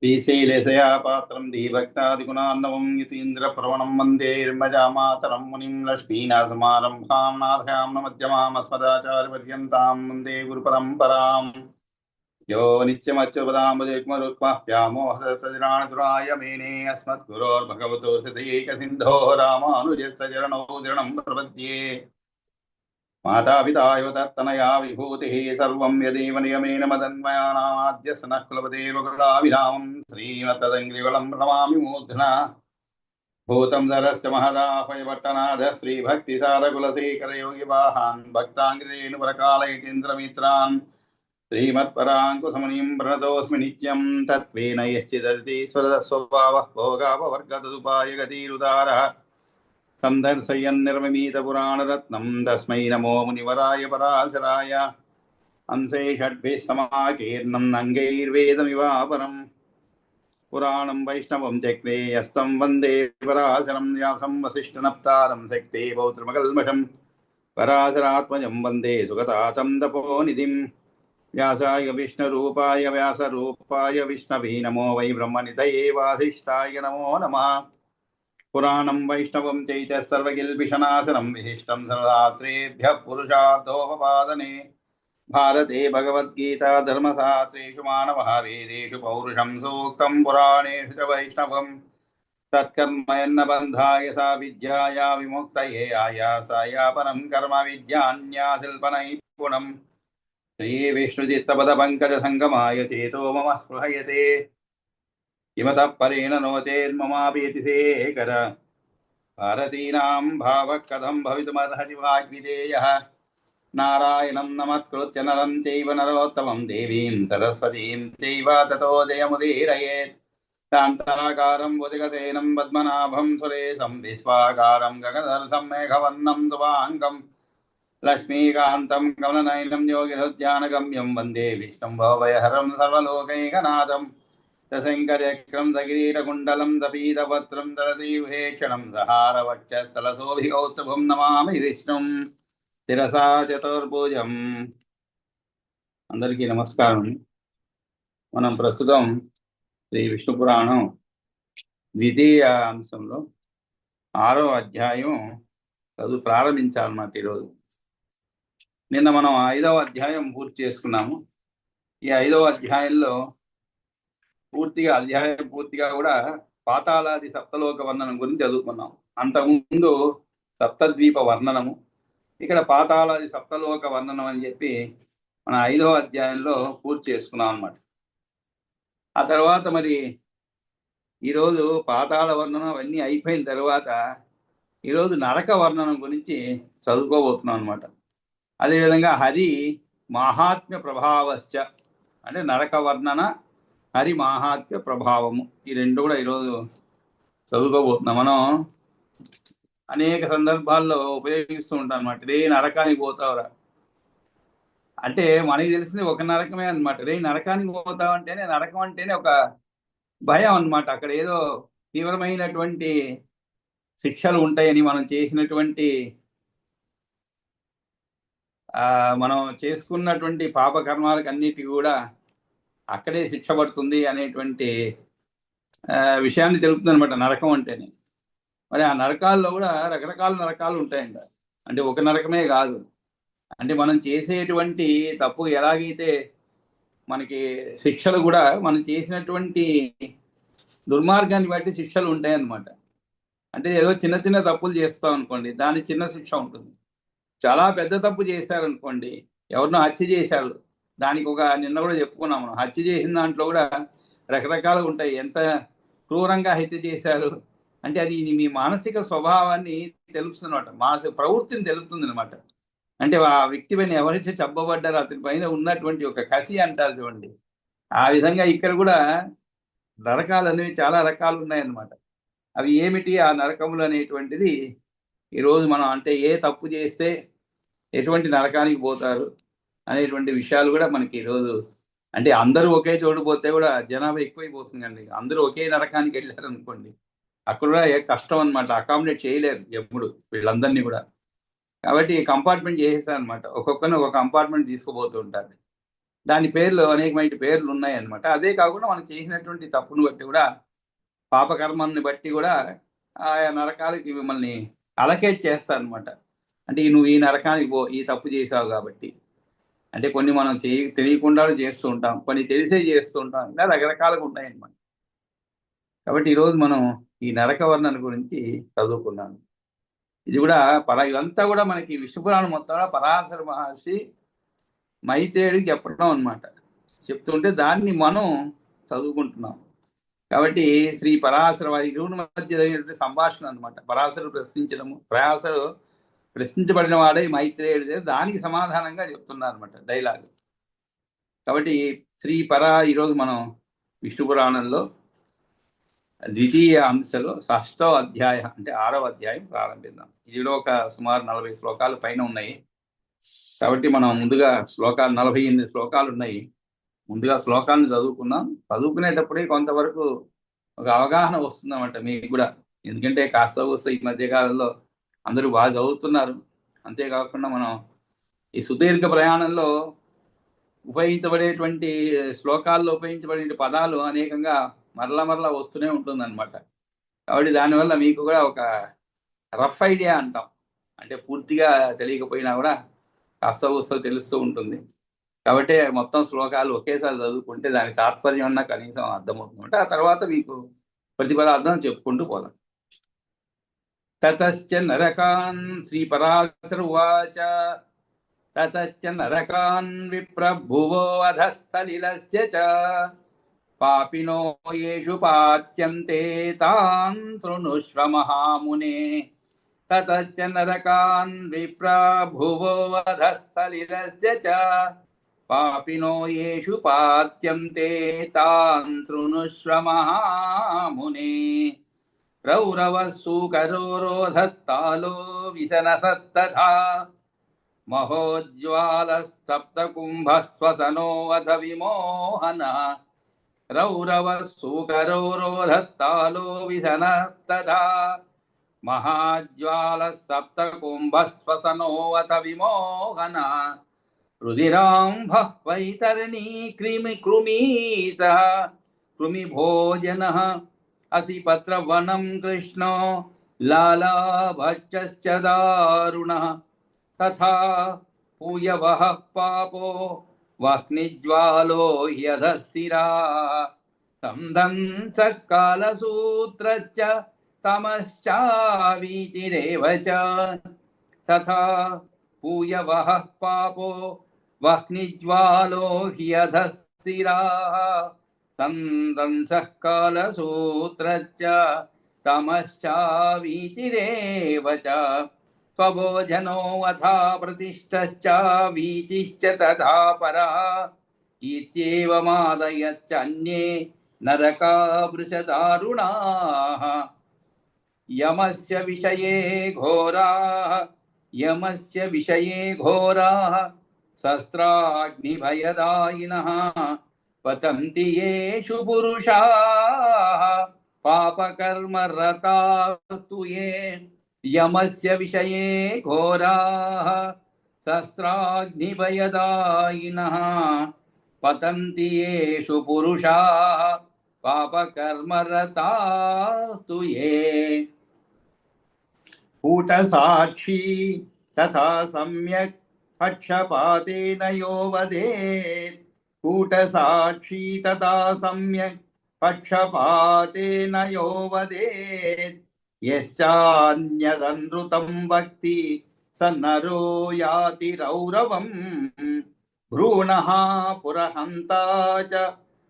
श्रीशैलेशया पात्रं दीभक्तादिगुणार्णवं यतीन्द्रप्रवणं वन्दे निर्मजामातरं मुनिं लक्ष्मीनाथमारम्भां नाथयां मध्यमामस्मदाचार्यपर्यन्तां वन्दे गुरुपरम्पराम् यो नित्यमच्युपदाम्बुजयुग्मरुक्मव्यामोहततदिराणितुराय मेने अस्मद्गुरोर्भगवतो श्रुतैकसिन्धो रामानुजस्य चरणौ शरणं प्रपद्ये मातापिता युवतत्तनया विभूतिः सर्वं यदेव नियमेन मदन्मयानामाद्यस्य नः कुलपतेर्व कृताविरामं श्रीमत्तदङ्घ्रिवलं प्रणमामि मूर्ध्ना भूतं धरश्च महदापयपट्टनाथ श्रीभक्तिसारकुलशेखरयोगिवाहान् भक्ताङ्घ्रिरेणुपरकालयतीन्द्रमित्रान् श्रीमत्पराङ्कुशमुनिं प्रणतोऽस्मि नित्यं तत्त्वेन यश्चिदतिस्वरस्वभावः भोगापवर्गतदुपाय गतिरुदारः संदर्शयन्निर्ममीतपुराणरत्नं तस्मै नमो मुनिवराय पराशराय हंसे षड्भिः समाकीर्णं नङ्गैर्वेदमिवापरम् पुराणं वैष्णवं चक्रे यस्तं वन्दे पराशरं व्यासं वसिष्ठनप्तारं शक्ते पौत्रमकल्मषं पराशरात्मजं वन्दे सुगतातं तपोनिधिं व्यासाय विष्णुरूपाय व्यासरूपाय विष्णवे नमो वै ब्रह्मनिधये वासिष्ठाय नमो नमः पुराणं वैष्णवं चैत सर्वकिल्बिषनाशनं विशिष्टं सर्वदात्रेभ्यः पुरुषार्थोपपादने भारते भगवद्गीता धर्मशास्त्रेषु मानवः वेदेषु पौरुषं सूक्तं पुराणेषु च वैष्णवं तत्कर्मयन्न बन्धाय सा विद्याया विमुक्तये आयासाय परं कर्म विद्यान्याशिल्पनैपुणम् श्रीविष्णुचित्तपदपङ्कजसङ्गमाय चेतो मम स्पृहयते किमतः परेण नो चेन्ममापीति शेखर भारतीनां भावः कथं भवितुमर्हति वाग्विदेयः नारायणं नमस्कृत्य नरं चैव नरोत्तमं देवीं सरस्वतीं चैव ततो जयमुदीरयेत् शान्ताकारं भुजगसेनं पद्मनाभं सुरेशं विश्वाकारं गगनसदृशं मेघवर्णं शुभाङ्गं लक्ष्मीकान्तं कमलनयनं योगिहृद्यानगम्यं वन्दे विष्णुं भवभयहरं सर्वलोकैकनाथम् सशङ्कचक्रं सकिरीटकुण्डलं सपीतपत्रं दरसीविहेक्षणं सहारवक्षस्थलशोभिकौस्तुभं नमामि विष्णुं శిరసా చతుర్భుజం. అందరికీ నమస్కారం. మనం ప్రస్తుతం శ్రీ విష్ణు పురాణం ద్వితీయ అంశంలో 6వ అధ్యాయం చదువు ప్రారంభించాలన్నమాట. ఈరోజు నిన్న మనం 5వ అధ్యాయం పూర్తి చేసుకున్నాము. ఈ 5వ అధ్యాయంలో అధ్యాయం పూర్తిగా కూడా పాతాళాది సప్తలోక వర్ణనం గురించి చదువుకున్నాం. అంతకుముందు సప్తద్వీప వర్ణనము, ఇక్కడ పాతాళాది సప్తలోక వర్ణనం అని చెప్పి మన 5వ అధ్యాయంలో పూర్తి చేసుకున్నాం అన్నమాట. ఆ తర్వాత మరి ఈరోజు పాతాళ వర్ణనం అవన్నీ అయిపోయిన తర్వాత ఈరోజు నరక వర్ణనం గురించి చదువుకోబోతున్నాం అనమాట. అదేవిధంగా హరి మాహాత్మ్య ప్రభావశ్చ అంటే నరక వర్ణన, హరి మాహాత్మ్య ప్రభావము, ఈ రెండు కూడా ఈరోజు చదువుకోబోతున్నాం. మనం అనేక సందర్భాల్లో ఉపయోగిస్తూ ఉంటాం అనమాట. రే నరకానికి పోతావురా అంటే మనకి తెలిసింది ఒక నరకమే అనమాట. రే నరకానికి పోతావు అంటేనే, నరకం అంటేనే ఒక భయం అనమాట. అక్కడ ఏదో తీవ్రమైనటువంటి శిక్షలు ఉంటాయని, మనం చేసుకున్నటువంటి పాపకర్మాలకు అన్నిటికీ కూడా అక్కడే శిక్ష పడుతుంది అనేటువంటి విషయాన్ని తెలుపుతుంది అనమాట నరకం అంటేనే. మరి ఆ నరకాల్లో కూడా రకరకాల నరకాలు ఉంటాయంట. అంటే ఒక నరకమే కాదు. అంటే మనం చేసేటువంటి తప్పు ఎలాగైతే మనకి శిక్షలు కూడా మనం చేసినటువంటి దుర్మార్గాన్ని బట్టి శిక్షలు ఉంటాయన్నమాట. అంటే ఏదో చిన్న చిన్న తప్పులు చేస్తాం అనుకోండి, దాని చిన్న శిక్ష ఉంటుంది. చాలా పెద్ద తప్పు చేశారనుకోండి, ఎవరినో హత్య చేశారు, దానికి నిన్న కూడా చెప్పుకున్నాం మనం, హత్య చేసిన దాంట్లో కూడా రకరకాలు ఉంటాయి. ఎంత క్రూరంగా హత్య చేశారు అంటే అది మీ మానసిక స్వభావాన్ని తెలుపుతుందన్నమాట, మానసిక ప్రవృత్తిని తెలుపుతుంది అనమాట. అంటే ఆ వ్యక్తి పైన ఎవరైతే చెప్పబడ్డారో అతని పైన ఉన్నటువంటి ఒక కసి అంటారు చూడండి, ఆ విధంగా ఇక్కడ కూడా నరకాలు అనేవి చాలా రకాలు ఉన్నాయన్నమాట. అవి ఏమిటి ఆ నరకములు అనేటువంటిది ఈరోజు మనం, అంటే ఏ తప్పు చేస్తే ఎటువంటి నరకానికి పోతారు అనేటువంటి విషయాలు కూడా మనకి ఈరోజు, అంటే అందరూ ఒకే చోటు పోతే కూడా జనాభా ఎక్కువైపోతుందండి. అందరూ ఒకే నరకానికి వెళ్ళారు అనుకోండి, అక్కడ కూడా కష్టం అనమాట, అకామిడేట్ చేయలేరు ఎప్పుడు వీళ్ళందరినీ కూడా. కాబట్టి కంపార్ట్మెంట్ చేసేసారు అనమాట, ఒక్కొక్కరిని ఒక కంపార్ట్మెంట్ తీసుకుపోతూ ఉంటారు. దాని పేర్లు అనేకమైన పేర్లు ఉన్నాయన్నమాట. అదే కాకుండా మనం చేసినటువంటి తప్పును బట్టి కూడా, పాపకర్మాన్ని బట్టి కూడా ఆయా నరకాలకి మిమ్మల్ని అలకేట్ చేస్తారనమాట. అంటే నువ్వు ఈ నరకానికి పో, ఈ తప్పు చేసావు కాబట్టి. అంటే కొన్ని మనం తెలియకుండా చేస్తూ ఉంటాం, కొన్ని తెలిసే చేస్తూ ఉంటాం, ఇలా రకరకాలుగా ఉన్నాయన్నమాట. కాబట్టి ఈరోజు మనం ఈ నరక వర్ణన గురించి చదువుకున్నాను. ఇది కూడా ఇదంతా కూడా మనకి విష్ణుపురాణం మొత్తం పరాశర మహర్షి మైత్రేయుడికి చెప్పడం అనమాట. చెప్తుంటే దాన్ని మనం చదువుకుంటున్నాం. కాబట్టి శ్రీ పరాశర వారి ఇరువురి మధ్య జరిగినటువంటి సంభాషణ అనమాట. పరాశరు ప్రశ్నించడము, పరాశరు ప్రశ్నించబడిన వాడే మైత్రేయుడు, దానికి సమాధానంగా చెప్తున్నారు అనమాట డైలాగ్. కాబట్టి శ్రీ ఈరోజు మనం విష్ణు పురాణంలో ద్వితీయ అంశలో 6వ అధ్యాయం అంటే 6వ అధ్యాయం ప్రారంభిద్దాం. ఇదిలో ఒక సుమారు 40 శ్లోకాలు పైన ఉన్నాయి. కాబట్టి మనం ముందుగా 48 శ్లోకాలు ఉన్నాయి. ముందుగా శ్లోకాలను చదువుకున్నాం. చదువుకునేటప్పుడే కొంతవరకు ఒక అవగాహన వస్తుందన్నమాట మీకు కూడా. ఎందుకంటే కాస్త వస్తే ఈ మధ్యకాలంలో అందరూ బాగా చదువుతున్నారు. అంతేకాకుండా మనం ఈ సుదీర్ఘ ప్రయాణంలో ఉపయోగించబడేటువంటి శ్లోకాల్లో ఉపయోగించబడే పదాలు అనేకంగా మరలా వస్తూనే ఉంటుందన్నమాట. కాబట్టి దానివల్ల మీకు కూడా ఒక రఫ్ ఐడియా అంటాం, అంటే పూర్తిగా తెలియకపోయినా కూడా కాస్త తెలుస్తూ ఉంటుంది. కాబట్టి మొత్తం శ్లోకాలు ఒకేసారి చదువుకుంటే దాని తాత్పర్యం అన్నా కనీసం అర్థమవుతుందంటే ఆ తర్వాత మీకు ప్రతిపదార్థం చెప్పుకుంటూ పోదాం. తతశ్చ నరకాన్ శ్రీ పరాశర ఉవాచ తతశ్చ నరకాన్ విప్రభువో అధస్థలిలస్య చ పాపినో యేషు పాత్యంతే తాన్ తృణుష్వ మహామునే. తతశ్చ నరకాన్ విప్రభువో అధస్థలిలస్య చ పాపినో యేషు పాత్యంతే తాన్ తృణుష్వ మహామునే. రౌరవః సూకరోరోధత్తాలో విశనసత్తథా మహోజ్వాలస్తప్తకుంభస్వసనో అథ విమోహనః. రౌరవః సూకరోరోధత్తాలో విశనస్తథా మహాజ్వాలస్తప్తకుంభస్వసనో అథ విమోహనః. రుధిరాంభః వైతరణీ కృమీసః కృమిభోజనః అసి పత్రవనం కృష్ణో లాలాభచ్చశ్చ దారుణః. తథా పూయవః పాపో వహ్నిజ్వాలో హ్యధస్థిరాః. సందంసః కాలసూత్రశ్చ తమశ్చావీచిరేవ చ. తథా పూయవః పాపో వహ్నిజ్వాలో హ్యధస్థిరాః. సందంసః కాలసూత్రశ్చ తమశ్చావీచిరేవ చ. స్వభోజనో వథా ప్రతిష్ఠశ్చ వీచిశ్చ తథా పరః. ఇత్యేవమాదయశ్చ అన్యే నరకా వృషదారుణాః. యమస్య విషయే ఘోరాః శస్త్రాగ్నిభయదాయినః. పతంతి యేషు పురుషాః పాపకర్మరతాస్తు యే. యమస్య విషయే ఘోరాః శస్త్రాగ్నిభయదాయినః. పతంతి యేషు పురుషాః పాపకర్మరతాస్తు యే. కూటసాక్షి తథా సమ్యక్ పక్షపాతేన యో వదేత్. కూటసాక్షి తథా సమ్యక్ పక్షపాతేన యో వదేత్. యశ్చాన్యదనృతం భక్తి స నరో యాతి రౌరవం. భ్రూణః పురహంతా చ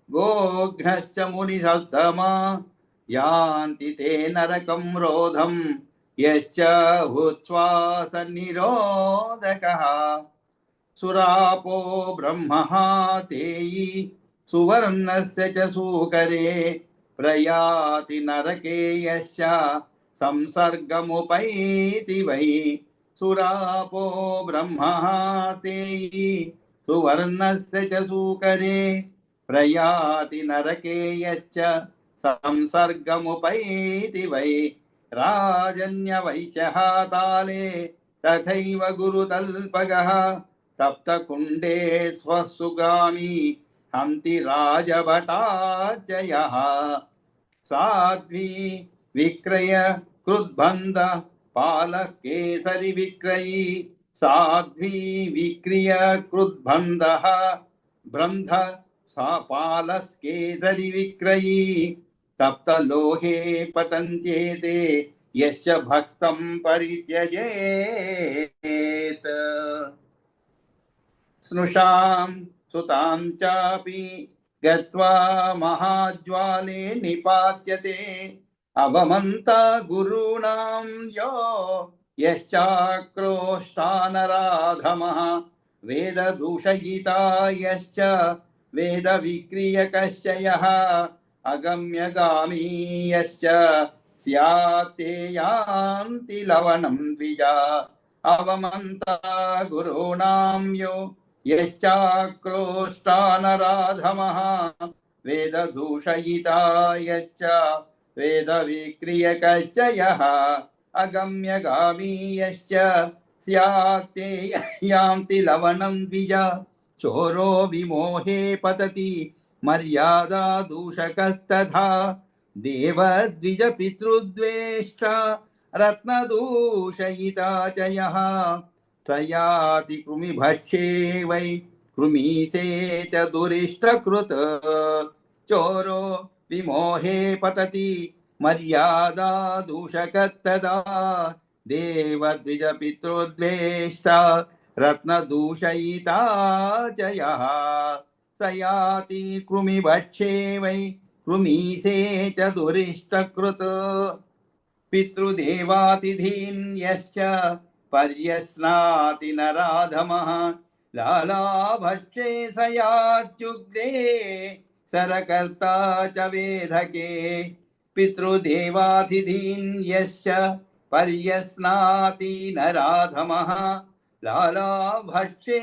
గోఘ్నశ్చ మునిసద్దమా యాంతి తే నరకం రోధం యశ్చ ఉచ్ఛ్వాస నిరోధకః. సురాపో బ్రహ్మః తేయి సువర్ణస్య చ సూకరే ప్రయాతి నరకే యశ్చ సంసర్గముపైతి వై. సురాపో బ్రహ్మః తేయి సువర్ణస్య చ సూకరే ప్రయాతి నరకే యశ్చ సంసర్గముపైతి వై. రాజన్య వైశ్యః తాలే తథైవ గురుతల్పగః सप्तकुंडे स्वसुगामी हंति राजभटाचयः साध्वी विक्रय कृद्बंध पालक केसरी विक्रयी साध्वी विक्रिय कृद्बंध ब्रंध सा पालस केसरी विक्रयी तप्त लोहे पतन्त्येते यस्य भक्तं परित्यजेत् स्नुषां सुतां चापि गत्वा महाज्वाले निपात्यते अवमन्ता गुरूणां यो यश्चाक्रोष्टानराधमः वेददूषयिता यश्च वेदविक्रियकस्य यः अगम्यगामी यश्च स्यात्ते यान्ति लवणं द्विजा अवमन्ता गुरूणां यो यश्चाक्रोष्टानराधमः वेददूषयिता यश्च वेदविक्रियकश्च यः अगम्यगामी यश्च स्यात्ते यान्ति लवणं द्विजा चोरो विमोहे पतति मर्यादा दूषकस्तथा देवद्विज पितृद्वेष्टा रत्नदूषयिता च यः स याति कृमिभक्षे वै कृमीसे च दुरिष्टकृत् चोरो विमोहे पतति मर्यादा दूषकस्तदा देवद्विज पितृद्वेष्टा रत्नदूषयिता च यः स याति कृमिभक्षे वै कृमीसे च दुरिष्टकृत् पितृदेवातिथीन् यश्च पर्यस्नाति नराधमः लालाभक्षे स यात्युग्रे सरकर्ता च वेधके पितृदेवातिथीन् यश्च पर्यस्नाति नराधमः लालाभक्षे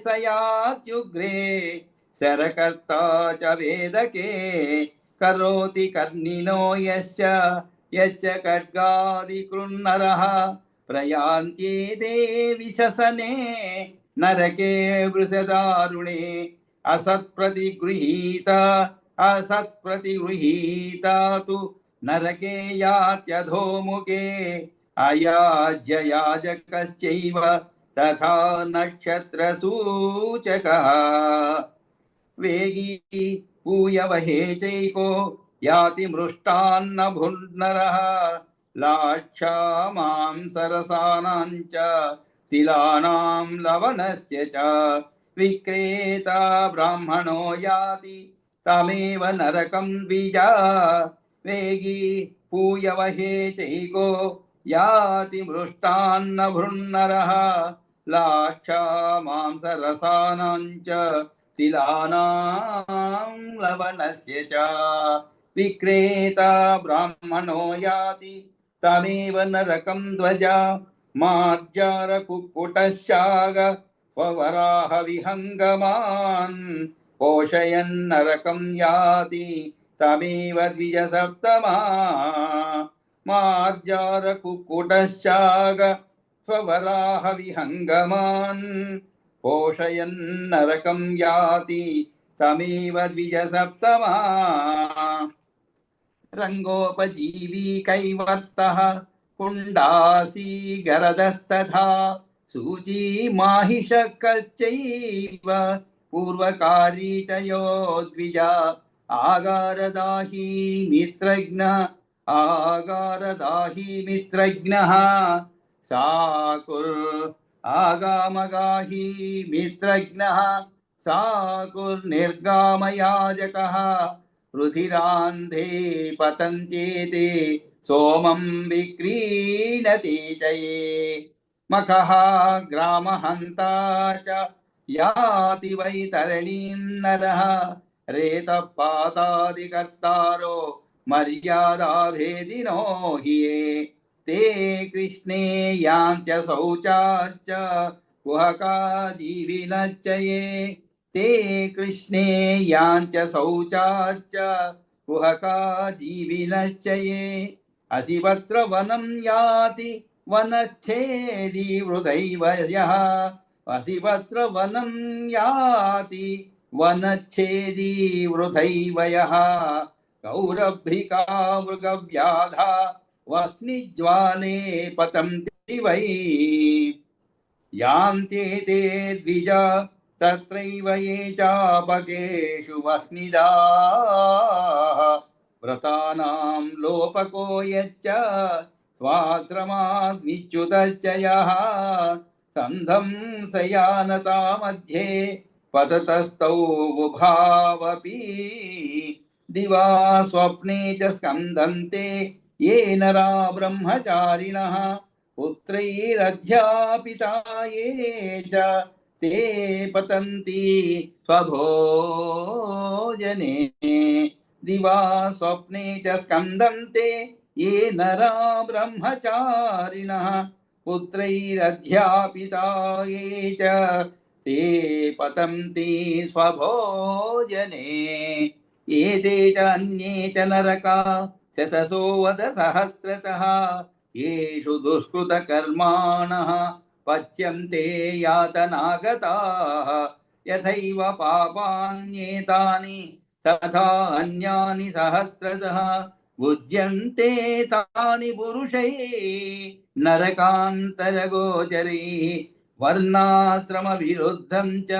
स यात्युग्रे सरकर्ता च वेदके करोति कर्णिनो यश्च यच्च खड्गादिकृन्नरः प्रयान्त्येते विशसने नरके वृषदारुणे असत्प्रतिगृहीता तु नरके यात्यधोमुखे अयाज्ययाजकश्चैव तथा नक्षत्रसूचकः वेगी पूयवहे चैको याति मृष्टान्न भुन्नरः लाक्षा मां सरसानां च तिलानां लवणस्य च विक्रेता ब्राह्मणो याति तमेव नरकं द्विजा वेगी पूयवहे चैको याति मृष्टान्न भृन्नरः लाक्षा मां सरसानां च तिलानां लवणस्य च विक्रेता ब्राह्मणो याति तमेव नरकं ध्वजा मार्जारकुक्कुटशाग वराह विहङ्गमान् पोषयन् नरकं याति तमेव द्विजसप्तमा मार्जारकुक्कुटशाग स्ववराह विहङ्गमान् पोषयन् नरकं याति तमेव द्विजसप्तमा रंगोपजीवी कैवर्तः कुण्डासी गरदस्तथा सूची माहिषकश्चैव पूर्वकारी च यो द्विजा आगारदाही मित्रज्ञः साकुर् आगामगाही मित्रज्ञः साकुर्निर्गामयाजकः रुधिरान्धे पतन्त्येते सोमं विक्रीणते च ये मखः ग्रामहन्ता च याति वैतरणीं नरः रेतपातादिकर्तारो मर्यादाभेदिनो हि ये ते कृष्णे यान्त्यशौचाच्च कुहका जीविनश्च ये ते कृष्णे यान्त्यशौचाच्च कुहका जीविनश्च ये असिवत्र वनं याति वनच्छेदी वृदैव यः వసివత్రవనం యాతి వనచ్ఛేదీ వృథైవ యః కౌరభ్రికా మృగవ్యాధా వహ్నిజ్వాలే పతంతి వై యాంతే తే ద్విజ తత్రైవ ఏ చాపకేషు వహ్నిదాః వ్రతానాం లోపకో యచ్చ స్వాశ్రమాద్మిచ్యుతశ్చ యః సంధం సయానతా మధ్యే పతతస్తౌ ఉభావపి దివా స్వప్నే చ స్కందంతే ఏ నరా బ్రహ్మచారిణః పుత్రైరధ్యాపితా ఏ చ తే పతంతి స్వభోజనే దివా స్వప్నే చ స్కందంతే ఏ నరా బ్రహ్మచారిణః పుత్రైరధ్యాపితా ఏ చ తే పతంతి స్వభోజనే ఏతే చ అన్యే చ నరకా శతసో వద సహస్రతః యేషు దుష్కృతకర్మాణః పచ్యంతే యాతనాగతాః యథైవ పాపాన్యేతాని తథా అన్యాని సహస్రతః భుజ్యంతే తాని పురుషై నరకాంతరగోచరైః వర్ణాశ్రమ విరుద్ధం చ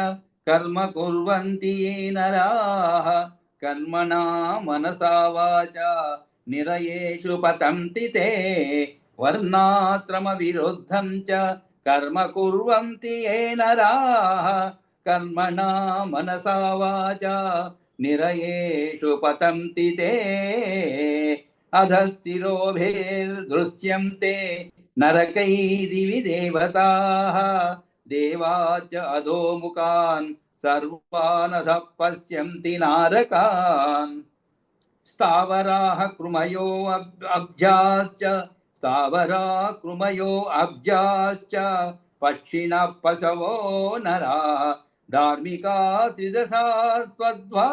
కర్మ కుర్వంతి ఏ నరాః కర్మణా మనసా వాచా నిరయేషు పతంతి తే వర్ణాశ్రమ విరుద్ధం చ కర్మ కుర్వంతి ఏ నరాః కర్మణా మనసా వాచా నిరయేషు పతంతి తే అధస్థిరోభిర్దృశ్యంతే నరకై దివి దేవతాః దేవాచ అధోముఖాన్ సర్వానధః పశ్యంతి నారకాన్ స్థావరాః కృమయో అబ్జాశ్చ స్థావరా కృమయో అబ్జాశ్చ పక్షిణః పశవో నరాః ధార్మికా త్రిదశా త్వద్వా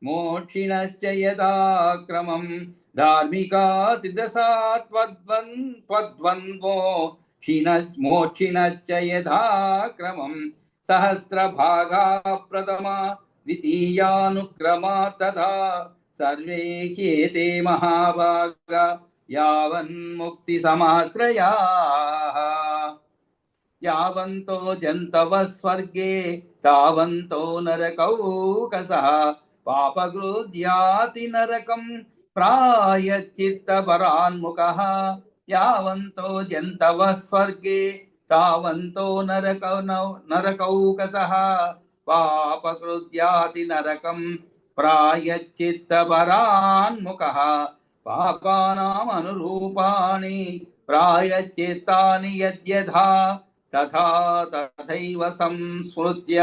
మోక్షిణశ్చ యథా క్రమం ధార్మికా త్రిదశా త్వద్వన్వో మోక్షిణశ్చ యథా క్రమం సహస్రభాగా ప్రథమా ద్వితీయానుక్రమా తథా సర్వే హ్యేతే మహాభాగా యావన్ముక్తి సమాశ్రయాః యావంతో జంతవః స్వర్గే తావంతో నరకౌకసః పాపకృద్యాతి నరకం ప్రాయశ్చిత్తపరాన్ముఖః యావంతో జంతవః స్వర్గే తావంతో నరకౌకసః పాపకృద్యాతి నరకం ప్రాయశ్చిత్తపరాన్ముఖః పాపానామనురూపాణి ప్రాయశ్చిత్తాని యద్యథా తథా తథైవ సంస్మృత్య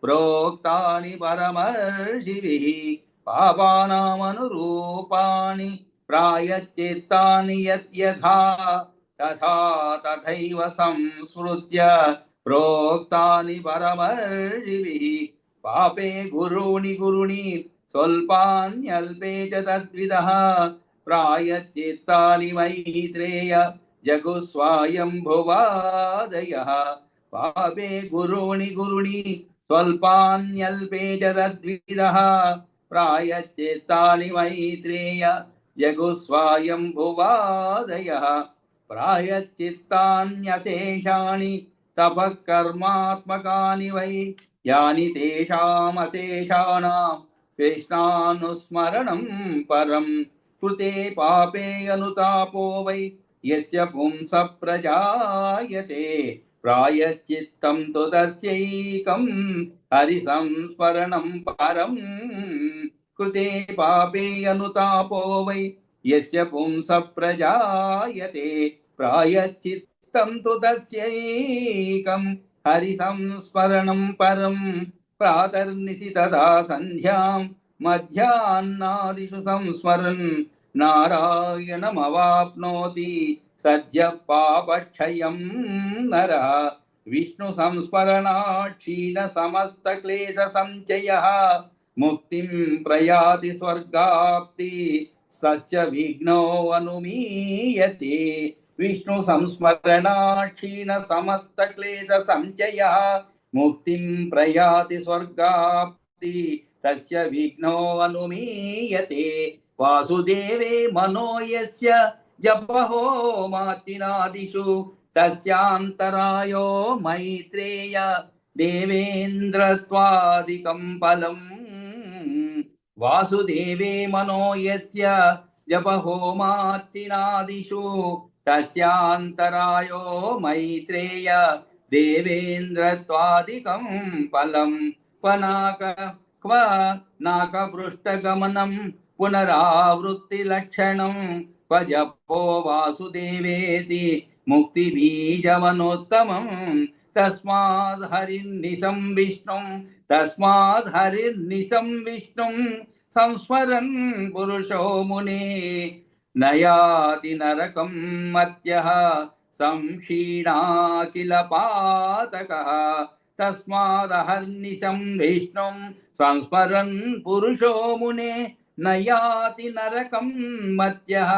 ప్రోక్తాని పరమర్షిభిః పాపానామనురూపాణి ప్రాయశ్చిత్తాని యద్యథా తథా తథైవ సంస్మృత్య ప్రోక్తాని పరమర్షిభిః పాపే గురుణి స్వల్పాన్యల్పే చ తద్విదః ప్రాయశ్చిత్తాని మైత్రేయ జగుస్వాయంభువాదయః పాపే గురుణి స్వల్పాన్యల్పే చ తద్విదః ప్రాయశ్చిత్తాని మైత్రేయ జగుస్వాయంభువాదయః ప్రాయశ్చిత్తాన్యశేషాణి తపః కర్మాత్మకాని వై యాని తేషామశేషాణాం కృష్ణానుస్మరణం పరం కృతే పాపే అనుతాపో వై యస్య పుంసః ప్రజాయతే ప్రాయశ్చిత్తం తు తస్యైకం హరి సంస్మరణం పరం కృతే పాపే అనుతాపో వై యస్య పుంసః ప్రజాయతే ప్రాయశ్చిత్తం తు తస్యైకం హరి సంస్మరణం పరం ప్రాతర్నిశి తదా సంధ్యాం మధ్యాహ్నాదిషు సంస్మరన్ నారాయణమవాప్నోతి సద్య పాపక్షయం నరః విష్ణు సంస్మరణాత్ క్షీణ సమస్త క్లేశ సంచయః ముక్తిం ప్రయాతి స్వర్గాప్తి తస్య విఘ్నో అనుమీయతే విష్ణు సంస్మరణా క్షీణ సమస్త క్లేశ సంచయ ముక్తిం ప్రయాతి స్వర్గాప్తి తస్య విఘ్నో అనుమీయతే వాసుదేవే మనో యస్య జపహో మాతినాదిషు తస్యాంతరాయో మైత్రేయ దేవేంద్రత్వాదికం ఫలం వాసుదేవే మనో యస్య జపహోమార్తినాదిషు తస్యాంతరాయో మైత్రేయ దేవేంద్రత్వాదికం ఫలం క్వ నాకపృష్టగమనం పునరావృత్తి లక్షణం క్వ జపో వాసుదేవేతి ముక్తి బీజమనోత్తమం తస్మాద్ హరిర్నిశం విష్ణుం సంస్మరన్ పురుషో మునే నయాతి నరకం మర్త్యః సంక్షీణాఖిల పాతకః తస్మాదహర్నిశం విష్ణుం సంస్మరన్ పురుషో మునే నయాతి నరకం మర్త్యః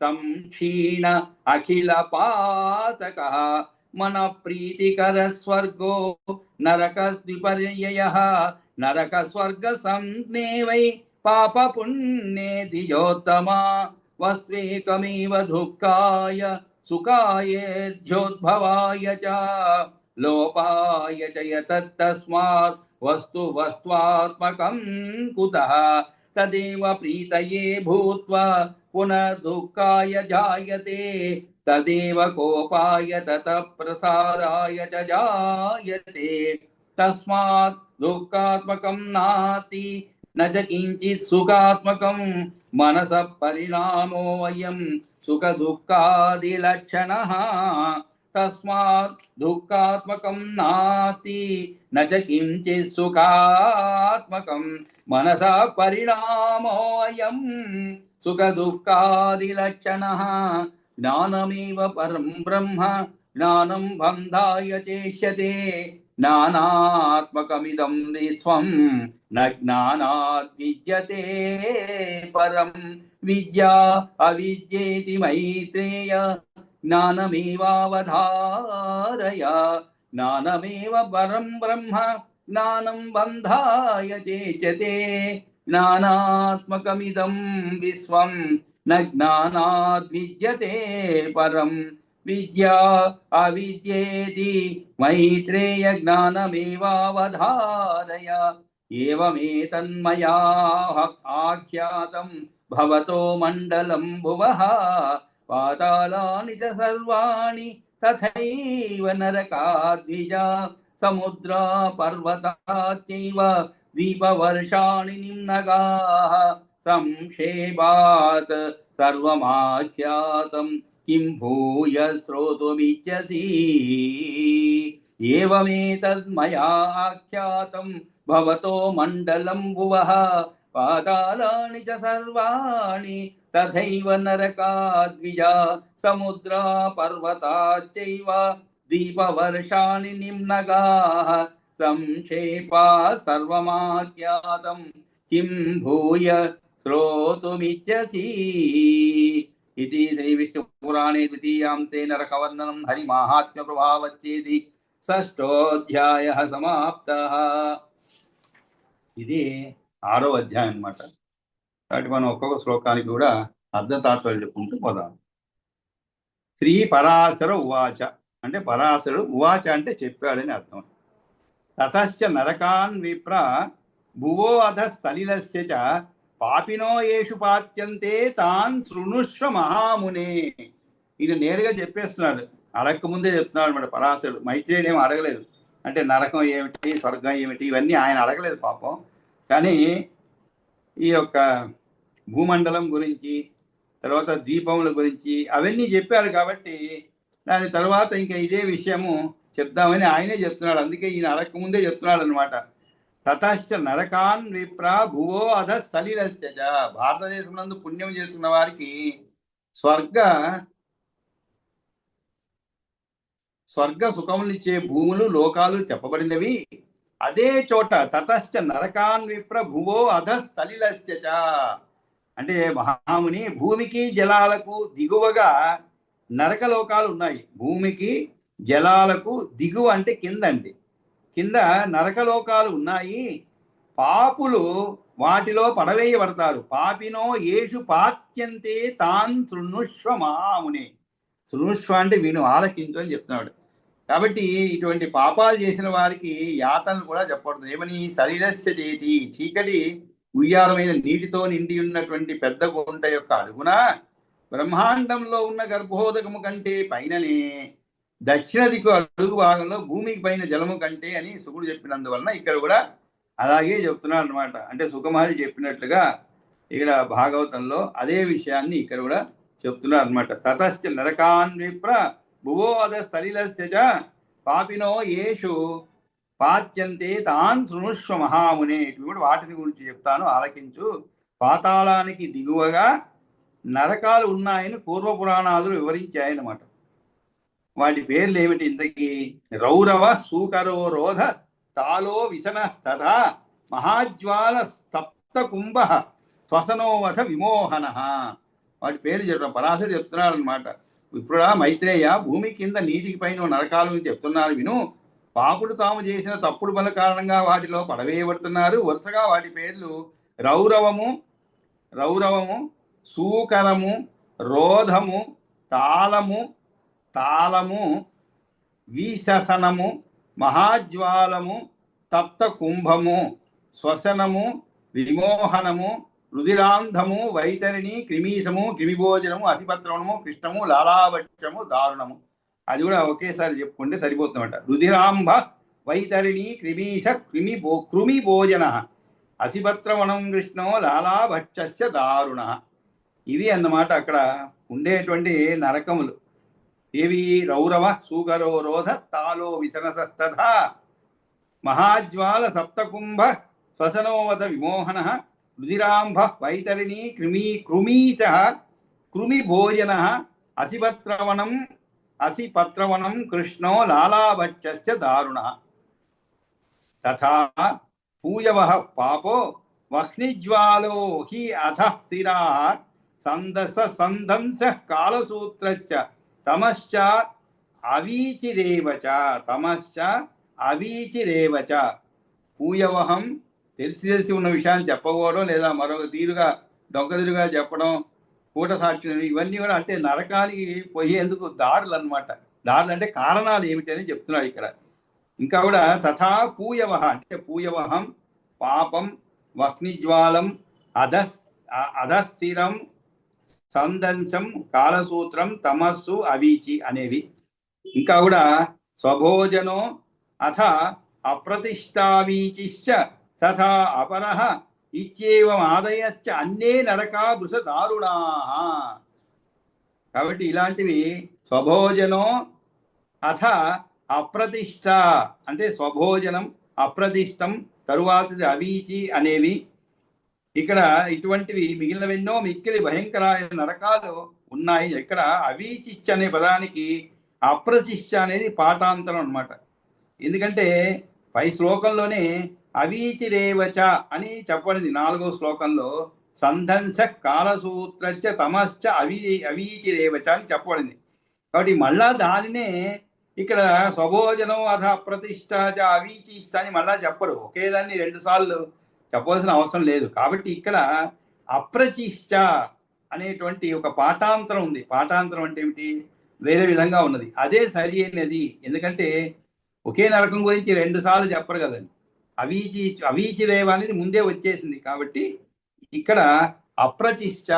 సంక్షీణ అఖిల పాతకః మన ప్రీతికర స్వర్గో నరక విపర్యయః నరక స్వర్గ సంజ్ఞేవై పాప పుణ్యే ధియోత్తమా వస్త్వేకమేవ దుఃఖాయ సుఖాయేధ్యోద్భవాయ చ లోపాయ చ యతస్తస్మాత్ వస్తువస్త్వాత్మకం కుతః తదేవ ప్రీతయే భూత్వా పునఃదుఃఖాయ జాయతే తదేవ కోపాయ తతః ప్రసాదాయ చ జాయతే తస్మాత్ దుఃఖాత్మకం నాతి న చ కించిత్ సుఖాత్మకం మనస పరిణామో అయం సుఖ దుఃఖాది లక్షణః తస్మాత్ దుఃఖాత్మకం నాతి న చ కించిత్ సుఖాత్మకం మనస పరిణామో అయం సుఖ దుఃఖాది లక్షణః జ్ఞానమేవ పరం బ్రహ్మ జ్ఞానం బంధాయ చేష్యతే జ్ఞానాత్మకమిదం విశ్వం న జ్ఞానాద్ విద్యతే పరం విద్యా అవిద్యేతి మైత్రేయ జ్ఞానమేవావధారయ జ్ఞానమేవ పరం బ్రహ్మ జ్ఞానం బంధాయ చేష్యతే జ్ఞానాత్మకమిదం విశ్వం న జ్ఞానాద్ విద్యతే పరం విద్యా అవిద్యేతి మైత్రేయ జ్ఞానమేవావధారయ ఏవమేతన్మయా ఆఖ్యాతం భవతో మండలం భువః పాతాళాని చ సర్వాణి తథైవ నరకాద్విజ సముద్రా పర్వతాశ్చైవ దీపవర్షాణి నిమ్నగాః సంక్షేపాత్ సర్వమాఖ్యాతం కిం భూయ శ్రోతుమిచ్చసి ఏవమేతన్మయా ఆఖ్యాతం భవతో మండలం భువః పాతాళాని చ సర్వాణి తథైవ నరకాద్విజ సముద్రా పర్వతాశ్చైవ దీపవర్షాణి నిమ్నగాః సంక్షేపా సర్వమాఖ్యాతం కిం భూయ శ్రోతుమిచ్చసి ఇది శ్రీ విష్ణు పురాణే ద్వితీయాంశే నరకవర్ణనం హరిమాహాత్మ్య ప్రభావచ్చేది షష్ఠోధ్యాయః సమాప్తః. ఇది 6వ అధ్యాయం అన్నమాట. కాబట్టి మనం ఒక్కొక్క శ్లోకానికి కూడా అర్ధతాత్పర్యం చెప్పుకుంటూ పోదాం. శ్రీ పరాశర ఉవాచ అంటే పరాశరుడు ఉవాచ అంటే చెప్పాడని అర్థం. తతశ్చ నరకాన్ విప్ర భువో అధ స్థలిలస్య చ పాపినో యేషు పాత్యంతే తాన్ శృణుష్వ మహామునే. ఈయన నేరుగా చెప్పేస్తున్నాడు, అడగక ముందే చెప్తున్నాడు అనమాట పరాశరుడు. మైత్రేయుడు ఏమి అడగలేదు, అంటే నరకం ఏమిటి స్వర్గం ఏమిటి ఇవన్నీ ఆయన అడగలేదు పాపం. కానీ ఈ యొక్క భూమండలం గురించి తర్వాత ద్వీపముల గురించి అవన్నీ చెప్పారు కాబట్టి దాని తర్వాత ఇంకా ఇదే విషయము చెప్దామని ఆయనే చెప్తున్నాడు. అందుకే ఈయన అడగక ముందే చెప్తున్నాడు అనమాట. తతశ్చ నరకాన్ విప్ర భువో అధ స్థలిలస్య చ. భారతదేశంలో పుణ్యం చేసుకున్న వారికి స్వర్గ సుఖమునిచ్చే భూములు లోకాలు చెప్పబడినవి. అదే చోట తతశ్చ నరకాన్ విప్ర భువో అధ స్థలిలస్య చ అంటే మహాముని భూమికి జలాలకు దిగువగా నరకలోకాలు ఉన్నాయి. భూమికి జలాలకు దిగువ అంటే కింద అండి. కింద నరకలోకాలు ఉన్నాయి. పాపులు వాటిలో పడవేయబడతారు. పాపినో ఏషు పాత్యంతే తాన్ శృణుష్వ మహాముని. శృణుష్వ అంటే విను, ఆలకించు అని చెప్తున్నాడు. కాబట్టి ఇటువంటి పాపాలు చేసిన వారికి యాతనలు కూడా చెప్పబడుతుంది. ఏమని? శరీరస్య చేతి, చీకటి ఉయ్యారమైన నీటితో నిండి ఉన్నటువంటి పెద్ద గుంట యొక్క అడుగున బ్రహ్మాండంలో ఉన్న గర్భోదకము కంటే పైననే దక్షిణ దిక్కు అడుగు భాగంలో భూమికి పైన జలము కంటే అని సుకుడు చెప్పినందువలన ఇక్కడ కూడా అలాగే చెప్తున్నాడు అనమాట. అంటే సుఖమహర్షి చెప్పినట్లుగా ఇక్కడ భాగవతంలో అదే విషయాన్ని ఇక్కడ కూడా చెప్తున్నారు అనమాట. తతశ్చ నరకాన్ విప్ర భువో అధస్థలిలస్య పాపినో యేషు పాత్యంతే తాన్ శృణుష్వ మహామునే. ఇటు కూడా వాటిని గురించి చెప్తాను, ఆలకించు. పాతాళానికి దిగువగా నరకాలు ఉన్నాయని పూర్వపురాణాదులు వివరించాయన్నమాట. వాటి పేర్లు ఏమిటి ఇంతకీ? రౌరవ సూకరో రోధ తాలో విసనస్తథా మహాజ్వాల స్తప్త కుంభ శ్వసనోవథ విమోహన. వాటి పేరు చెప్పడం పరాశరు చెప్తున్నారు అనమాట. ఇప్పుడు మైత్రేయ, భూమి కింద నీటికి పైన నరకాలు చెప్తున్నారు విను. పాపుడు తాము చేసిన తప్పుడు పనుల కారణంగా వాటిలో పడవేయబడుతున్నారు. వరుసగా వాటి పేర్లు రౌరవము, సూకరము, రోధము, తాళము, విశసనము, మహాజ్వాలము, తప్త కుంభము, శ్వసనము, విమోహనము, రుధిరాంధము, వైతరిణి, క్రిమీసము, క్రిమిభోజనము, అతిపత్రవణము, కృష్ణము, లాలావక్షము, దారుణము. అది కూడా ఒకేసారి చెప్పుకుంటే సరిపోతుందన్నమాట. రుధిరాంభ, వైతరిణి, క్రిమీశ, కృమిభోజన, అసిపత్రవణం, కృష్ణో, లాలాభక్షస్య దారుణ. ఇవి అన్నమాట అక్కడ ఉండేటువంటి నరకములు. ఏవి? రౌరవ సూకరో రోధ తాలో విసనసస్తథా మహాజ్వాల సప్తకుంభ శ్వసనోవత విమోహన రుధిరాంభ వైతరిణి కృమీశ కృమిభోజన అసిపత్రవణం కృష్ణో లాలాభక్షశ్చ దారుణ. తథా పూయవః పాపో వహ్నిజ్వాలో హి అధ శిరాః సందంస కాలసూత్రశ్చ తమశ్చ అవీచిరేవచ. పూయవహం తెలిసి ఉన్న విషయాన్ని చెప్పకపోవడం, లేదా మరొక తీరుగా దొంగతిరుగా చెప్పడం, కూట సాక్షి, ఇవన్నీ కూడా అంటే నరకానికి పోయేందుకు దారులు అనమాట. దారులు అంటే కారణాలు ఏమిటి అని చెప్తున్నాడు ఇక్కడ. ఇంకా కూడా తథా పూయవహ అంటే పూయవహం పాపం, వహ్నిజ్వాలం, అధస్థిరం, సందంశం, కాలసూత్రం, తమస్సు, అవీచి అనేవి. ఇంకా కూడా స్వభోజనో అథ అప్రతిష్టావీచిశ్చ తథా అపరః ఇత్యేవం ఆదయశ్చ అన్నే నరకా వృష దారుణా. కాబట్టి ఇలాంటివి స్వభోజనో అథ అప్రతిష్ట అంటే స్వభోజనం, అప్రతిష్టం, తరువాతది అవీచి అనేవి. ఇక్కడ ఇటువంటివి మిగిలినవెన్నో మిక్కిలి భయంకరమైన నరకాలు ఉన్నాయి. ఇక్కడ అవీచిశ్చ అనే పదానికి అప్రతిష్ట అనేది పాఠాంతరం అనమాట. ఎందుకంటే పై శ్లోకంలోనే అవీచిరేవచ అని చెప్పబడింది. 4వ శ్లోకంలో సంధంస కాలసూత్రచ్చ తమశ్చ అవీచిరేవచ అని చెప్పబడింది. కాబట్టి మళ్ళా దానినే ఇక్కడ స్వభోజనం అథ అప్రతిష్ట అవీచిష్ట అని మళ్ళా చెప్పరు. ఒకేదాన్ని 2 సార్లు చెప్పవలసిన అవసరం లేదు. కాబట్టి ఇక్కడ అప్రతిష్ట అనేటువంటి ఒక పాఠాంతరం ఉంది. పాఠాంతరం అంటే ఏమిటి? వేరే విధంగా ఉన్నది. అదే సరి అయినది. ఎందుకంటే ఒకే నరకం గురించి 2 సార్లు చెప్పరు కదండి. అవీచిరేవ అనేది ముందే వచ్చేసింది. కాబట్టి ఇక్కడ అప్రతిష్ట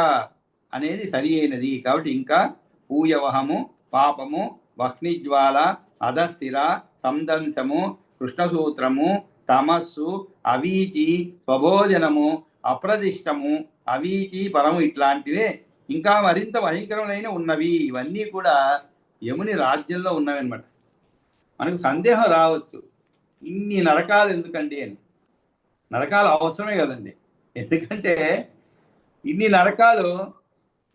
అనేది సరి అయినది. కాబట్టి ఇంకా పూయవహము, పాపము, వహ్నిజ్వాల, అధస్థిర, సందంశము, కృష్ణసూత్రము, తమస్సు, అవీచి, స్వభోజనము, అప్రతిష్టము, అవీచి, పరము ఇట్లాంటివే ఇంకా మరింత భయంకరమైన ఉన్నవి. ఇవన్నీ కూడా యముని రాజ్యంలో ఉన్నవి అన్నమాట. మనకు సందేహం రావచ్చు, ఇన్ని నరకాలు ఎందుకండి అని. నరకాలు అవసరమే కదండి. ఎందుకంటే ఇన్ని నరకాలు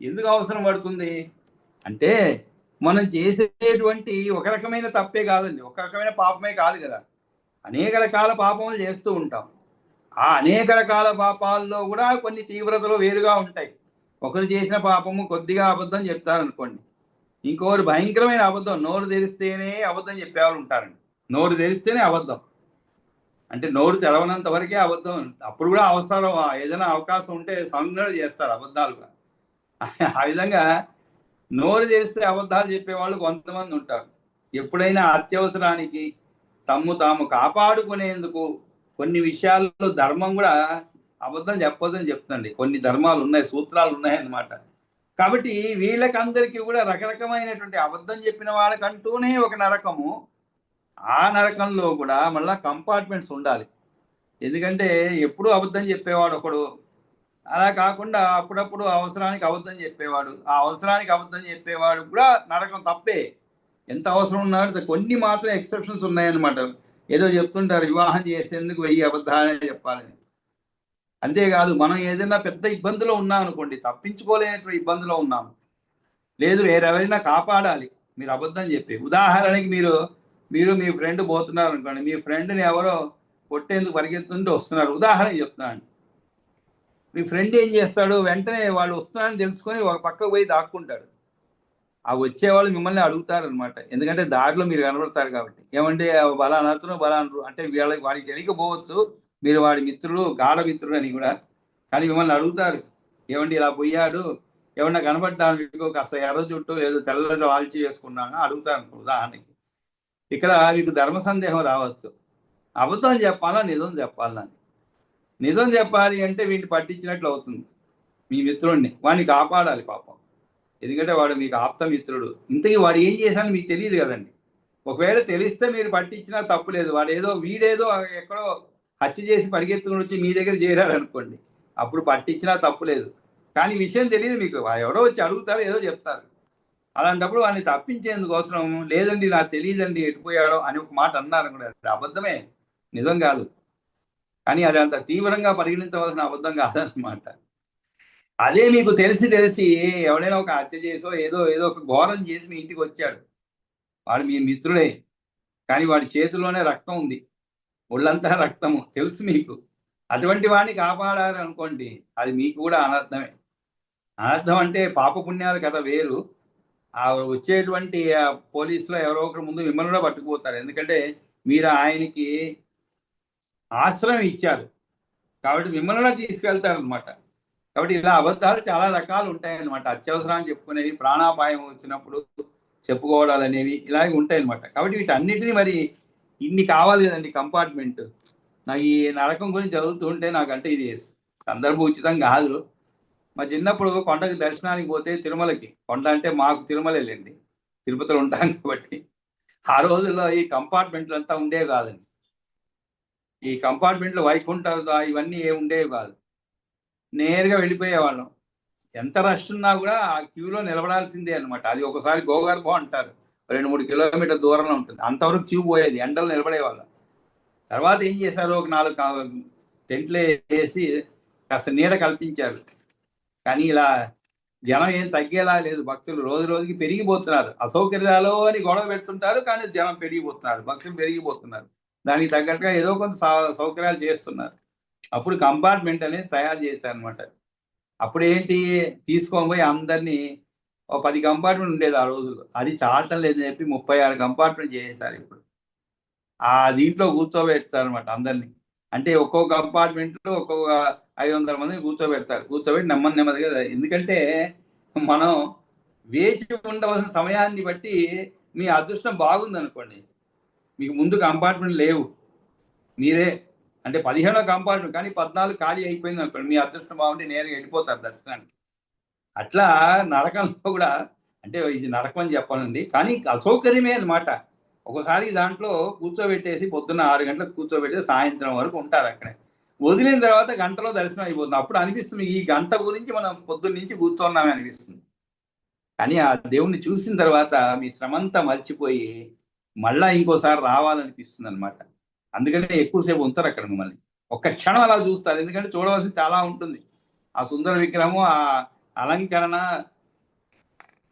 ఎందుకు అవసరం పడుతుంది అంటే మనం చేసేటువంటి ఒక రకమైన తప్పే కాదండి, ఒక రకమైన పాపమే కాదు కదా. అనేక రకాల పాపములు చేస్తూ ఉంటాం. ఆ అనేక రకాల పాపాల్లో కూడా కొన్ని తీవ్రతలు వేరుగా ఉంటాయి. ఒకరు చేసిన పాపము కొద్దిగా అబద్ధం చెప్తారనుకోండి, ఇంకొకరు భయంకరమైన అబద్ధం, నోరు తెరిస్తేనే అబద్ధం చెప్పేవాళ్ళు ఉంటారండి. నోరు తెరిస్తేనే అబద్ధం, అంటే నోరు తెరవనంత వరకే అబద్ధం. అప్పుడు కూడా అవసరం, ఏదైనా అవకాశం ఉంటే సంజ్ఞలు చేస్తారు అబద్ధాలుగా. ఆ విధంగా నోరు తెరిస్తే అబద్ధాలు చెప్పేవాళ్ళు కొంతమంది ఉంటారు. ఎప్పుడైనా అత్యవసరానికి తమ్ము తాము కాపాడుకునేందుకు కొన్ని విషయాల్లో ధర్మం కూడా అబద్ధం చెప్పొద్దని చెప్తుంది. కొన్ని ధర్మాలు ఉన్నాయి, సూత్రాలు ఉన్నాయన్నమాట. కాబట్టి వీళ్ళకందరికీ కూడా రకరకమైనటువంటి అబద్ధం చెప్పిన వాళ్ళకంటూనే ఒక నరకము. ఆ నరకంలో కూడా మళ్ళా కంపార్ట్మెంట్స్ ఉండాలి. ఎందుకంటే ఎప్పుడూ అబద్ధం చెప్పేవాడు ఒకడు, అలా కాకుండా అప్పుడప్పుడు అవసరానికి అబద్ధం చెప్పేవాడు. ఆ అవసరానికి అబద్ధం చెప్పేవాడు కూడా నరకం తప్పే. ఎంత అవసరం ఉన్నాడు, కొన్ని మాత్రం ఎక్సెప్షన్స్ ఉన్నాయన్నమాట. ఏదో చెప్తుంటారు వివాహం చేసేందుకు 1000 అబద్ధాలే చెప్పాలని. అంతేకాదు మనం ఏదైనా పెద్ద ఇబ్బందిలో ఉన్నాం అనుకోండి, తప్పించుకోలేనటువంటి ఇబ్బందిలో ఉన్నాము, లేదు వేరెవరైనా కాపాడాలి, మీరు అబద్ధం చెప్పి. ఉదాహరణకి మీరు మీ ఫ్రెండ్ పోతున్నారు అనుకోండి, మీ ఫ్రెండ్ని ఎవరో కొట్టేందుకు పరిగెత్తుంటే వస్తున్నారు, ఉదాహరణ చెప్తున్నాను. మీ ఫ్రెండ్ ఏం చేస్తాడు, వెంటనే వాళ్ళు వస్తున్నారని తెలుసుకొని ఒక పక్కకు పోయి దాక్కుంటాడు. ఆ వచ్చేవాళ్ళు మిమ్మల్ని అడుగుతారు అనమాట, ఎందుకంటే దారిలో మీరు కనబడతారు కాబట్టి. ఏమంటే బలానా అతను బలానరు అంటే వాడికి తెలియకపోవచ్చు మీరు వాడి మిత్రుడు, గాఢ మిత్రుడు అని కూడా, కానీ మిమ్మల్ని అడుగుతారు, ఏమండి ఇలా పోయాడు, ఏమన్నా కనబడ్డాను మీకు, కాస్త ఎర్ర చుట్టూ లేదు తెల్లది వాల్చి వేసుకున్నాను అడుగుతాను ఉదాహరణకి. ఇక్కడ మీకు ధర్మ సందేహం రావచ్చు, అబద్ధం చెప్పాలా నిజం చెప్పాలా. నిజం చెప్పాలి అంటే వీడిని పట్టించినట్లు అవుతుంది. మీ మిత్రుడిని, వాడిని కాపాడాలి పాపం, ఎందుకంటే వాడు మీకు ఆప్త మిత్రుడు. ఇంతకీ వాడు ఏం చేశాడని మీకు తెలియదు కదండి. ఒకవేళ తెలిస్తే మీరు పట్టించినా తప్పులేదు. వీడేదో ఎక్కడో హత్య చేసి పరిగెత్తుకుని వచ్చి మీ దగ్గర చేరాడు అనుకోండి, అప్పుడు పట్టించినా తప్పులేదు. కానీ విషయం తెలియదు మీకు, ఎవరో వచ్చి అడుగుతారు, ఏదో చెప్తారు. అలాంటప్పుడు వాడిని తప్పించేందుకోసం, లేదండి నాకు తెలియదండి ఎటుపోయాడో అని ఒక మాట అన్నారు కూడా, అది అబద్ధమే, నిజం కాదు. కానీ అది అంత తీవ్రంగా పరిగణించవలసిన అబద్ధం కాదనమాట. అదే మీకు తెలిసి ఎవడైనా ఒక హత్య చేసో ఏదో ఒక ఘోరం చేసి మీ ఇంటికి వచ్చాడు, వాడు మీ మిత్రుడే, కానీ వాడి చేతిలోనే రక్తం ఉంది, ఒళ్ళంతా రక్తము తెలుసు మీకు, అటువంటి వాడిని కాపాడారు అనుకోండి, అది మీకు కూడా అనర్థమే. అనర్థం అంటే పాపపుణ్యాలు కథ వేరు. ఆ వచ్చేటువంటి పోలీసులో ఎవరో ఒకరు ముందు మిమ్మల్ని కూడా పట్టుకుపోతారు, ఎందుకంటే మీరు ఆయనకి ఆశ్రయం ఇచ్చారు కాబట్టి మిమ్మల్ని కూడా తీసుకెళ్తారు అనమాట. కాబట్టి ఇలా అబద్ధాలు చాలా రకాలు ఉంటాయన్నమాట. అత్యవసరాన్ని చెప్పుకునేవి, ప్రాణాపాయం వచ్చినప్పుడు చెప్పుకోవడాలు అనేవి ఇలాగే ఉంటాయి అనమాట. కాబట్టి వీటన్నిటిని మరి ఇన్ని కావాలి కదండి కంపార్ట్మెంట్. నాకు ఈ నరకం గురించి చదువుతూ ఉంటే నాకంటే ఇది సందర్భ ఉచితం కాదు. మా చిన్నప్పుడు కొండకి దర్శనానికి పోతే, తిరుమలకి, కొండ అంటే మాకు తిరుమలేండి, తిరుపతిలో ఉంటాం కాబట్టి, ఆ రోజుల్లో ఈ కంపార్ట్మెంట్లు అంతా ఉండేవి కాదండి. ఈ కంపార్ట్మెంట్లు వైకుంఠ ఇవన్నీ ఏమి ఉండేవి కాదు, నేరుగా వెళ్ళిపోయేవాళ్ళం. ఎంత రష్ ఉన్నా కూడా ఆ క్యూలో నిలబడాల్సిందే అనమాట. అది ఒకసారి గోగర్భం అంటారు, 2-3 కిలోమీటర్ దూరంలో ఉంటుంది, అంతవరకు క్యూ పోయేది, ఎండలు నిలబడేవాళ్ళం. తర్వాత ఏం చేశారు, ఒక 4 టెంట్లు వేసి కాస్త నీడ కల్పించారు. కానీ ఇలా జనం ఏం తగ్గేలా లేదు, భక్తులు రోజు రోజుకి పెరిగిపోతున్నారు. అసౌకర్యాలు అని గొడవ పెడుతుంటారు, కానీ జనం పెరిగిపోతున్నారు, భక్తులు పెరిగిపోతున్నారు. దానికి తగ్గట్టుగా ఏదో కొంత సౌకర్యాలు చేస్తున్నారు. అప్పుడు కంపార్ట్మెంట్ అనేది తయారు చేశారు అనమాట. అప్పుడు ఏంటి, తీసుకోబోయి అందరినీ, ఒక 10 కంపార్ట్మెంట్ ఉండేది ఆ రోజుల్లో, అది చాలటం లేదని చెప్పి 36 కంపార్ట్మెంట్ చేసేసారు ఇప్పుడు. ఆ దీంట్లో కూర్చోబెడతారు అనమాట అందరినీ. అంటే ఒక్కొక్క కంపార్ట్మెంట్లో ఒక్కొక్క 500 మందిని కూర్చోబెట్టి నెమ్మదిగా. ఎందుకంటే మనం వేచి ఉండవలసిన సమయాన్ని బట్టి, మీ అదృష్టం బాగుందనుకోండి, మీకు ముందు కంపార్ట్మెంట్ లేవు, మీరే అంటే 15వ కంపార్ట్మెంట్ కానీ 14 ఖాళీ అయిపోయింది అనుకోండి, మీ అదృష్టం బాగుంటే నేరుగా వెళ్ళిపోతారు దర్శనానికి. అట్లా నరకంలో కూడా, అంటే ఇది నరకం అని చెప్పాలండి, కానీ అసౌకర్యమే అనమాట. ఒకసారి దాంట్లో కూర్చోబెట్టేసి పొద్దున్న 6 గంటలకు కూర్చోబెట్టి సాయంత్రం వరకు ఉంటారు అక్కడే, వదిలిన తర్వాత గంటలో దర్శనం అయిపోతుంది. అప్పుడు అనిపిస్తుంది ఈ గంట గురించి మనం పొద్దున్న నుంచి కూర్చున్నామే అనిపిస్తుంది. కానీ ఆ దేవుణ్ణి చూసిన తర్వాత మీ శ్రమంతా మర్చిపోయి మళ్ళా ఇంకోసారి రావాలనిపిస్తుంది అనమాట. అందుకంటే ఎక్కువసేపు ఉంచరు అక్కడ మిమ్మల్ని, ఒక్క క్షణం అలా చూస్తారు, ఎందుకంటే చూడవలసింది చాలా ఉంటుంది. ఆ సుందర విగ్రహము, ఆ అలంకరణ,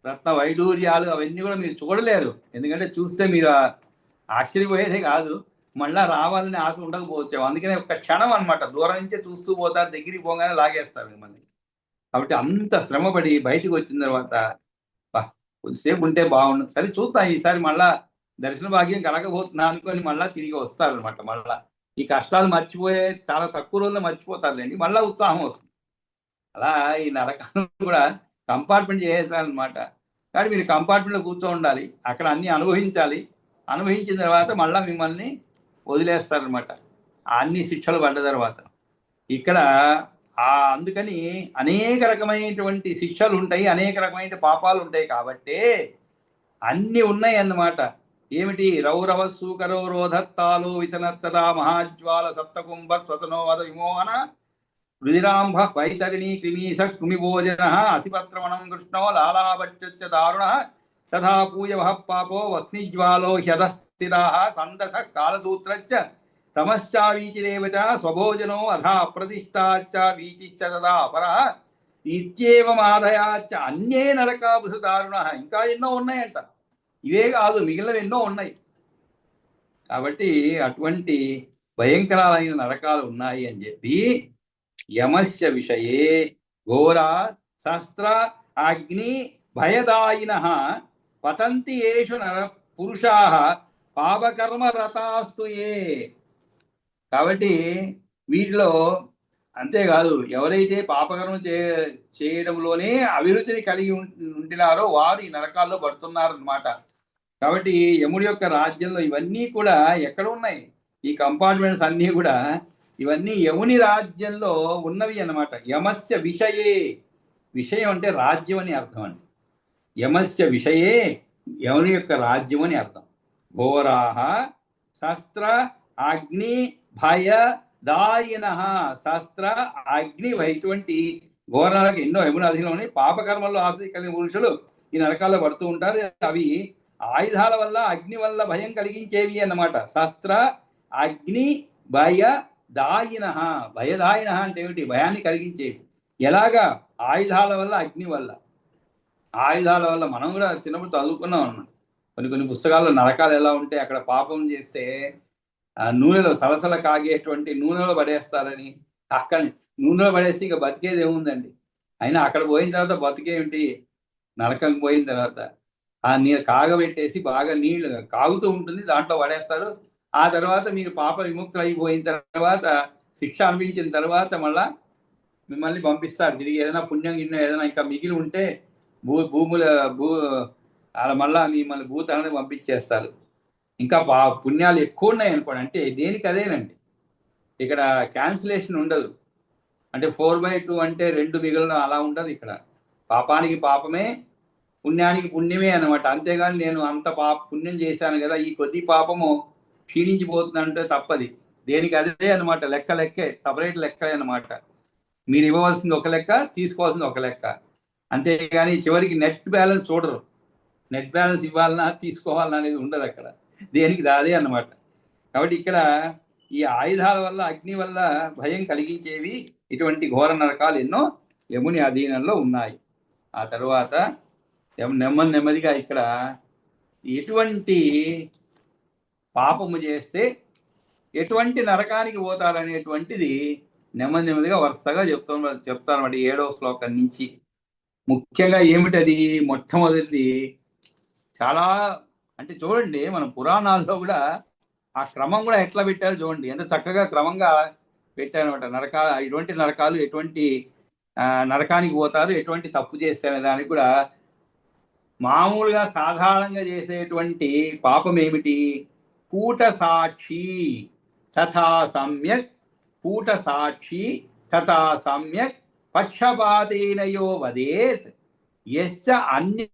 రత్న వైడూర్యాలు అవన్నీ కూడా మీరు చూడలేరు, ఎందుకంటే చూస్తే మీరు ఆశ్చర్యపోయేదే కాదు, మళ్ళా రావాలని ఆశ ఉండకపోవచ్చు. అందుకనే ఒక్క క్షణం అనమాట, దూరం నుంచే చూస్తూ పోతారు, దగ్గరికి పోగానే లాగేస్తారు మిమ్మల్ని. కాబట్టి అంత శ్రమపడి బయటకు వచ్చిన తర్వాత కొద్దిసేపు ఉంటే బాగుండు, సరే చూద్దాం ఈసారి మళ్ళా దర్శన భాగ్యం కలగబోతున్నా అనుకొని మళ్ళా తిరిగి వస్తారనమాట. మళ్ళా ఈ కష్టాలు మర్చిపోయే చాలా తక్కువ రోజుల్లో మర్చిపోతారులేండి, మళ్ళా ఉత్సాహం వస్తుంది. అలా ఈ నరకాలు కూడా కంపార్ట్మెంట్ చేసేసారనమాట. కాబట్టి మీరు కంపార్ట్మెంట్లో కూర్చో ఉండాలి, అక్కడ అన్ని అనుభవించాలి. అనుభవించిన తర్వాత మళ్ళా మిమ్మల్ని వదిలేస్తారనమాట అన్ని శిక్షలు పడ్డ తర్వాత. ఇక్కడ అందుకని అనేక రకమైనటువంటి శిక్షలు ఉంటాయి, అనేక రకమైన పాపాలు ఉంటాయి. కాబట్టి అన్ని ఉన్నాయి అన్నమాట. ఏమిటి? రౌరవ సూకరో రోధత్తాలో విచనత్తదా మహాజ్వాల సప్తకుంభ స్వతనోవద విమోహన రుధిరాంభ వైతరిణీ క్రిమీశ కృమిభోజన అసిపత్రమణం కృష్ణో లాలాభచ్చ దారుణ తథా పూయవ పాపో వస్నిజ్వాలో హ్యధస్థిరా సందస కాలసూత్రచ్చ తమశ్చావీచిరేవ చ స్వభోజనో అధా అప్రతిష్టాచ్చ వీచిచ్చ తదా అపర ఇత్యేవమాదయాచ్చ అన్యే నరకాభుస దారుణ. ఇంకా ఎన్నో ఉన్నాయంట, ఇవే కాదు మిగిలినవి ఎన్నో ఉన్నాయి. కాబట్టి అటువంటి భయంకరాలైన నరకాలు ఉన్నాయి అని చెప్పి యమస్య విషయే ఘోర శస్త్ర అగ్ని భయదాయిన పతంతి ఏషు నర పురుషా పాపకర్మ రతాస్తు ఏ. కాబట్టి వీటిలో అంతేకాదు, ఎవరైతే పాపకర్మ చేయడంలోనే అభిరుచిని కలిగి ఉంటున్నారో వారు ఈ నరకాల్లో పడుతున్నారన్నమాట. కాబట్టి యముడి యొక్క రాజ్యంలో ఇవన్నీ కూడా ఎక్కడ ఉన్నాయి? ఈ కంపార్ట్మెంట్స్ అన్నీ కూడా ఇవన్నీ యముని రాజ్యంలో ఉన్నవి అన్నమాట. యమస్య విషయే, విషయం అంటే రాజ్యం అని అర్థం అండి. యమస్య విషయే యముని యొక్క రాజ్యం అని అర్థం. ఘోరాహ శస్త్ర అగ్ని భయ దాయిన. శస్త్ర అగ్ని ఇటువంటి ఘోరాలకు ఎన్నో యముని అధీనంలోని పాపకర్మల్లో ఆసక్తి కలిగిన పురుషులు ఈ నరకాల్లో పడుతూ ఉంటారు. అవి ఆయుధాల వల్ల అగ్ని వల్ల భయం కలిగించేవి అన్నమాట. శస్త్ర అగ్ని భయ దాయిన. భయదాయిన అంటే ఏమిటి? భయాన్ని కలిగించేవి. ఎలాగా? ఆయుధాల వల్ల, అగ్ని వల్ల. ఆయుధాల వల్ల మనం కూడా చిన్నప్పుడు చదువుకున్నాం అన్నమాట. కొన్ని పుస్తకాల్లో నరకాలు ఎలా ఉంటే అక్కడ పాపం చేస్తే నూనెలో సలసల కాగేటువంటి నూనెలో పడేస్తారని. అక్కడ నూనెలో పడేసి ఇక బతికేది ఏముందండి? అయినా అక్కడ పోయిన తర్వాత బతికేమిటి? నరకం పోయిన తర్వాత ఆ నీరు కాగబెట్టేసి బాగా నీళ్లు కాగుతూ ఉంటుంది, దాంట్లో పడేస్తారు. ఆ తర్వాత మీరు పాప విముక్తులు అయిపోయిన తర్వాత, శిక్ష అనిపించిన తర్వాత మళ్ళా మిమ్మల్ని పంపిస్తారు తిరిగి. ఏదైనా పుణ్యం గిన్నె ఏదైనా ఇంకా మిగిలి ఉంటే అలా మళ్ళా మిమ్మల్ని భూతాలను పంపించేస్తారు. ఇంకా పుణ్యాలు ఎక్కువ ఉన్నాయి అనుకోండి, అంటే దేనికి అదేనండి. ఇక్కడ క్యాన్సిలేషన్ ఉండదు. అంటే 4/2 అంటే 2 మిగిలిన అలా ఉండదు. ఇక్కడ పాపానికి పాపమే, పుణ్యానికి పుణ్యమే అనమాట. అంతేగాని నేను అంత పుణ్యం చేశాను కదా, ఈ కొద్ది పాపము క్షీణించిపోతుందంటే తప్పది. దేనికి అదే అనమాట. లెక్కే, సపరేట్ లెక్క అనమాట. మీరు ఇవ్వవలసింది ఒక లెక్క, తీసుకోవాల్సింది ఒక లెక్క. అంతేగాని చివరికి నెట్ బ్యాలెన్స్ చూడరు. నెట్ బ్యాలెన్స్ ఇవ్వాలన్నా తీసుకోవాలన్నా అనేది ఉండదు అక్కడ. దేనికి అదే అన్నమాట. కాబట్టి ఇక్కడ ఈ ఆయుధాల వల్ల, అగ్ని వల్ల భయం కలిగించేవి ఇటువంటి ఘోర నరకాలు ఎన్నో యముని అధీనంలో ఉన్నాయి. ఆ తరువాత నెమ్మదిగా ఇక్కడ ఎటువంటి పాపము చేస్తే ఎటువంటి నరకానికి పోతారనేటువంటిది నెమ్మదిగా వరుసగా చెప్తారన్నమాట 7వ శ్లోకం నుంచి. ముఖ్యంగా ఏమిటది? మొట్టమొదటిది చాలా అంటే చూడండి, మన పురాణాల్లో కూడా ఆ క్రమం కూడా ఎట్లా పెట్టారో చూడండి, ఎంత చక్కగా క్రమంగా పెట్టారనమాట. ఇటువంటి నరకాలు ఎటువంటి నరకానికి పోతారు, ఎటువంటి తప్పు చేస్తారనే దానికి కూడా మామూలుగా సాధారణంగా చేసేటువంటి పాపం ఏమిటి? కూట సాక్షి తథా సమ్యక్, కూట సాక్షి తథా సమ్యక్ పక్షపాతేనయో వదేత్ యశ్చ అన్య